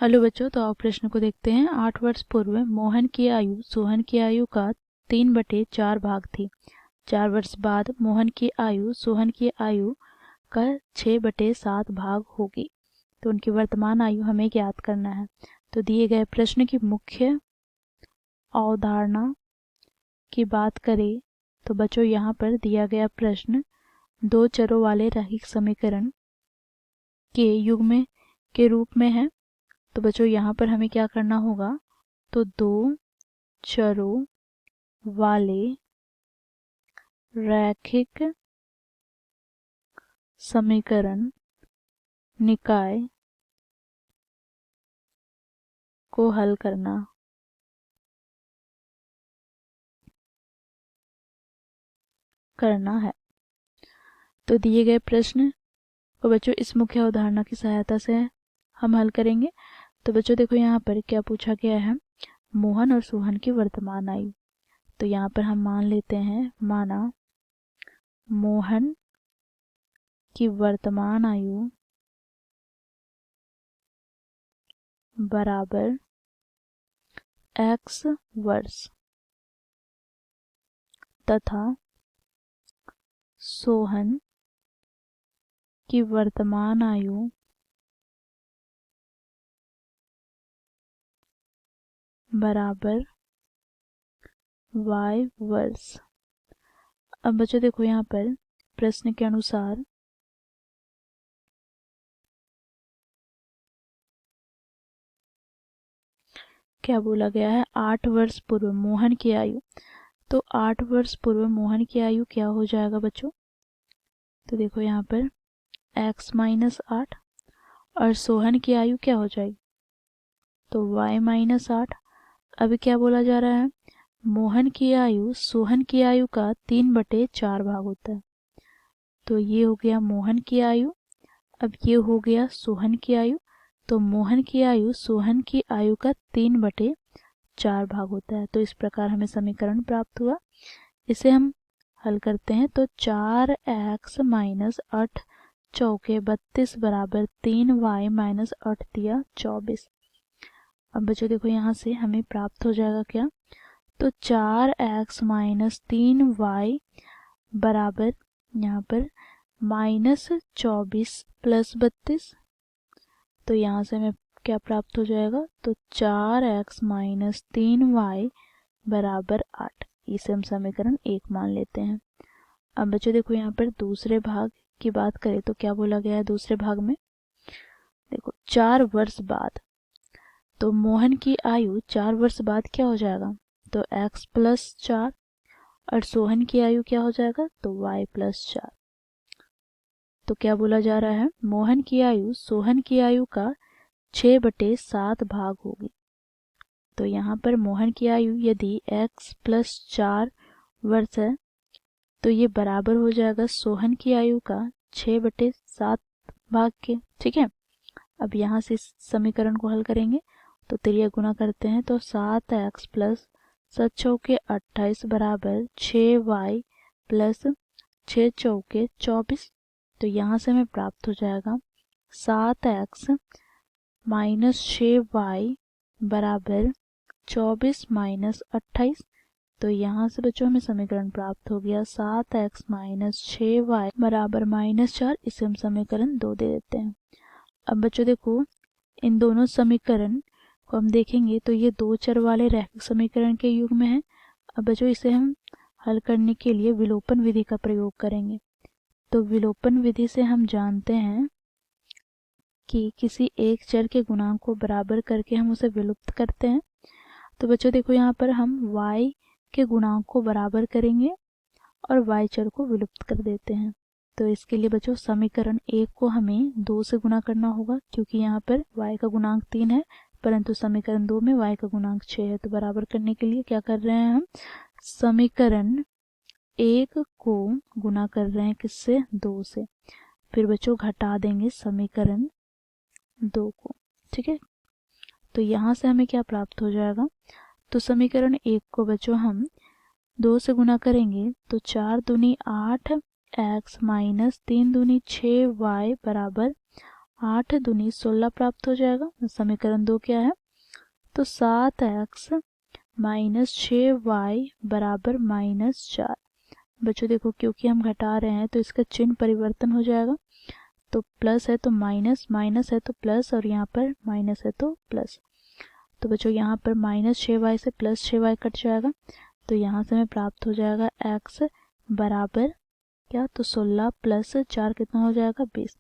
Hello बच्चों, तो आप प्रश्न को देखते हैं। 8 वर्ष पूर्व मोहन की आयु सोहन की आयु का 3/4 भाग थी। 4 वर्ष बाद मोहन की आयु सोहन की आयु का 6/7 भाग होगी। तो उनकी वर्तमान आयु हमें ज्ञात करना है। तो दिए गए प्रश्न की मुख्य अवधारणा की बात करें तो बच्चों यहाँ पर दिया गया प्रश्न दो चरों वाले रैखिक समीकरण के युग्म के रूप में है। तो बच्चों यहाँ पर हमें क्या करना होगा, तो दो चरों वाले रैखिक समीकरण निकाय को हल करना है। तो दिए गए प्रश्न को बच्चों इस मुख्य अवधारणा की सहायता से हम हल करेंगे। तो बच्चों देखो यहाँ पर क्या पूछा गया है, मोहन और सोहन की वर्तमान आयु। तो यहाँ पर हम मान लेते हैं, माना मोहन की वर्तमान आयु बराबर x वर्ष तथा सोहन की वर्तमान आयु बराबर y वर्ष। अब बच्चों देखो यहाँ पर प्रश्न के अनुसार क्या बोला गया है, 8 वर्ष पूर्व मोहन की आयु। तो 8 वर्ष पूर्व मोहन की आयु क्या हो जाएगा बच्चों, तो देखो यहाँ पर x - 8 और सोहन की आयु क्या हो जाएगी, तो y - 8। अभी क्या बोला जा रहा है, मोहन की आयु सोहन की आयु का 3/4 भाग होता है। तो ये हो गया मोहन की आयु, अब ये हो गया सोहन की आयु। तो मोहन की आयु सोहन की आयु का 3/4 भाग होता है। तो इस प्रकार हमें समीकरण प्राप्त हुआ। इसे हम हल करते हैं तो 4x - 8 चौके 32 बराबर 3y - 8 दिया 24। अब बच्चों देखो यहाँ से हमें प्राप्त हो जाएगा क्या, तो 4x - 3y बराबर यहाँ पर -24 + 32। तो यहाँ से हमें क्या प्राप्त हो जाएगा, तो 4x - 3y बराबर 8। इसे हम समीकरण 1 मान लेते हैं। अब बच्चों देखो यहाँ पर दूसरे भाग की बात करें तो क्या बोला गया है दूसरे भाग में, देखो 4 वर्ष बाद। तो मोहन की आयु 4 वर्ष बाद क्या हो जाएगा, तो x + 4 और सोहन की आयु क्या हो जाएगा, तो y + 4। तो क्या बोला जा रहा है, मोहन की आयु सोहन की आयु का 6/7 भाग होगी। तो यहाँ पर मोहन की आयु यदि x + 4 वर्ष है तो ये बराबर हो जाएगा सोहन की आयु का 6/7 भाग के। ठीक है, अब यहाँ से इस समीकरण को हल करेंगे तो त्रिया गुना करते हैं तो 7x + 7 चौके 28 बराबर 6y + 6 चौके 24। तो यहाँ से हमें प्राप्त हो जाएगा 7x - 6y बराबर 24 - 28। तो यहाँ से बच्चों हमें समीकरण प्राप्त हो गया 7x - 6y बराबर -4। इसे हम समीकरण 2 दे देते हैं। अब बच्चों देखो इन दोनों समीकरण को हम देखेंगे तो ये दो चर वाले रैखिक समीकरण के युग में है। अब बच्चों इसे हम हल करने के लिए विलोपन विधि का प्रयोग करेंगे। तो विलोपन विधि से हम जानते हैं कि किसी एक चर के गुणांक को बराबर करके हम उसे विलुप्त करते हैं। तो बच्चों देखो यहाँ पर हम y के गुणांक को बराबर करेंगे और y चर को विलुप्त कर देते हैं। तो इसके लिए बच्चों समीकरण 1 को हमें 2 से गुना करना होगा क्योंकि यहाँ पर y का गुणांक 3 है परंतु समीकरण 2 में y का गुणांक 6 है। तो बराबर करने के लिए क्या कर रहे हैं, हम समीकरण 1 को गुना कर रहे हैं किससे, 2 से। फिर बच्चों घटा देंगे समीकरण 2 को। ठीक है, तो यहाँ से हमें क्या प्राप्त हो जाएगा, तो समीकरण 1 को बच्चों हम 2 से गुना करेंगे तो 4 दूनी 8 x - 3 दूनी 6 y बराबर 8 दूनी 16 प्राप्त हो जाएगा। समीकरण 2 क्या है, तो 7x माइनस 6y बराबर -4। बच्चों देखो क्योंकि हम घटा रहे हैं तो इसका चिन्ह परिवर्तन हो जाएगा, तो प्लस है तो माइनस, माइनस है तो प्लस, और यहाँ पर माइनस है तो प्लस। तो बच्चों यहाँ पर -6y से +6y कट जाएगा, तो यहाँ से हमें प्राप्त हो जाएगा x बराबर क्या, तो 16 + 4 कितना हो जाएगा, 20।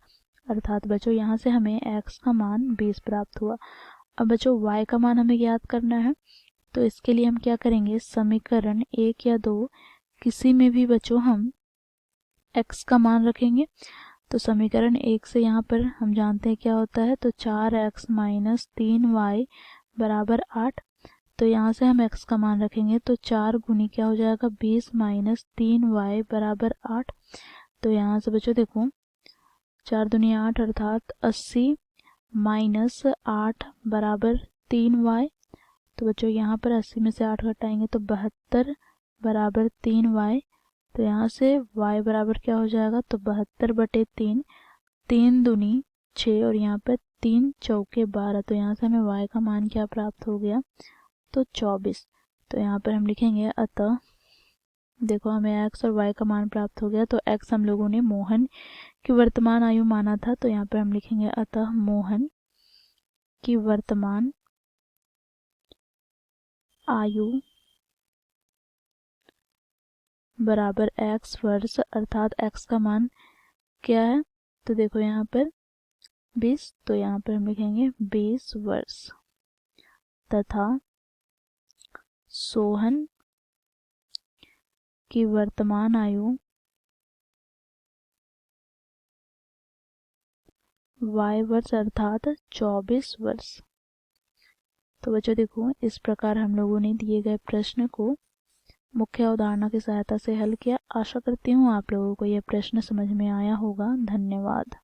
अर्थात बच्चों यहाँ से हमें x का मान 20 प्राप्त हुआ। अब बच्चों y का मान हमें ज्ञात करना है, तो इसके लिए हम क्या करेंगे, समीकरण 1 या 2 किसी में भी बच्चों हम x का मान रखेंगे। तो समीकरण 1 से यहाँ पर हम जानते हैं क्या होता है, तो 4x माइनस 3y बराबर 8। तो यहाँ से हम x का मान रखेंगे, तो 4 गुनी क्या हो जाएगा, 20 माइनस 3y बराबर 8। तो यहाँ से बच्चों देखो 4 दूनी 8 अर्थात 80 माइनस 8 बराबर 3y। तो बच्चों यहाँ पर 80 में से 8 घटाएंगे तो 72 बराबर 3y। तो यहाँ से y बराबर क्या हो जाएगा, तो 72/3, 3 दूनी 6 और यहाँ पर 3 चौके 12। तो यहाँ से हमें y का मान क्या प्राप्त हो गया, तो 24। तो यहाँ पर हम लिखेंगे अतः देखो हमें x और y का मान प्राप्त हो गया। तो x हम लोगों ने मोहन की वर्तमान आयु माना था, तो यहाँ पर हम लिखेंगे अतः मोहन की वर्तमान आयु बराबर x वर्ष, अर्थात x का मान क्या है, तो देखो यहाँ पर 20। तो यहाँ पर हम लिखेंगे 20 वर्ष तथा सोहन की वर्तमान आयु y वर्ष अर्थात 24 वर्ष। तो बच्चों देखो इस प्रकार हम लोगों ने दिए गए प्रश्न को मुख्य अवधारणा की सहायता से हल किया। आशा करती हूँ आप लोगों को यह प्रश्न समझ में आया होगा। धन्यवाद।